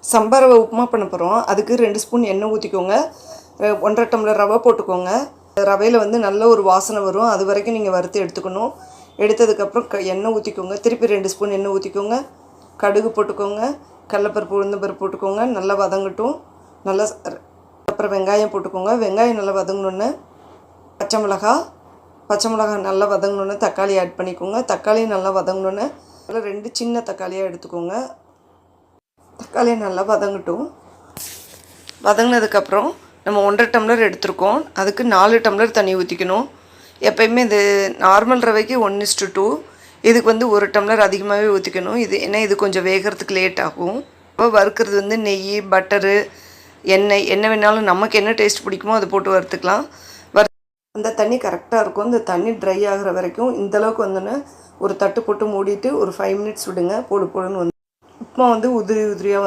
சம்பா ரவை உப்புமா பண்ண போகிறோம். அதுக்கு 2 ஸ்பூன் எண்ணெய் ஊற்றிக்கோங்க. 1.5 டம்ளர் ரவை போட்டுக்கோங்க. ரவையில் வந்து நல்ல ஒரு வாசனை வரும். அது வரைக்கும் நீங்கள் வறுத்து எடுத்துக்கணும். எடுத்ததுக்கப்புறம் எண்ணெய் ஊற்றிக்கோங்க. திருப்பி 2 ஸ்பூன் எண்ணெய் ஊற்றிக்கோங்க. கடுகு போட்டுக்கோங்க. கடலைப்பருப்பு உளுந்தம்பருப்பு போட்டுக்கோங்க. நல்லா வதங்கட்டும். நல்லா அப்புறம் வெங்காயம் போட்டுக்கோங்க. வெங்காயம் நல்லா வதங்கினோன்னே பச்சை மிளகாய் நல்லா வதங்கினோன்னே தக்காளி ஆட் பண்ணிக்கோங்க. தக்காளியும் நல்லா வதங்கினோன்னே அதில் 2 சின்ன தக்காளியாக எடுத்துக்கோங்க. தக்காளி நல்லா வதங்கட்டும். வதங்கினதுக்கப்புறம் நம்ம 1.5 டம்ளர் எடுத்துருக்கோம். அதுக்கு 4 டம்ளர் தண்ணி ஊற்றிக்கணும். எப்போயுமே இது நார்மல் ரவைக்கு 1:2. இதுக்கு வந்து 1 டம்ளர் அதிகமாகவே ஊற்றிக்கணும். ஏன்னா இது கொஞ்சம் வேகிறதுக்கு லேட் ஆகும். இப்போ வறுக்கிறது வந்து நெய், பட்டரு, எண்ணெய் என்ன வேணாலும் நமக்கு என்ன டேஸ்ட் பிடிக்குமோ அதை போட்டு வறுத்துக்கலாம். அந்த தண்ணி கரெக்டாக இருக்கும். இந்த தண்ணி ட்ரை ஆகிற வரைக்கும் இந்தளவுக்கு வந்தோன்னே ஒரு தட்டு போட்டு மூடிட்டு ஒரு 5 மினிட்ஸ் விடுங்க. போடுன்னு வந்து உப்புமா வந்து உதிரியாக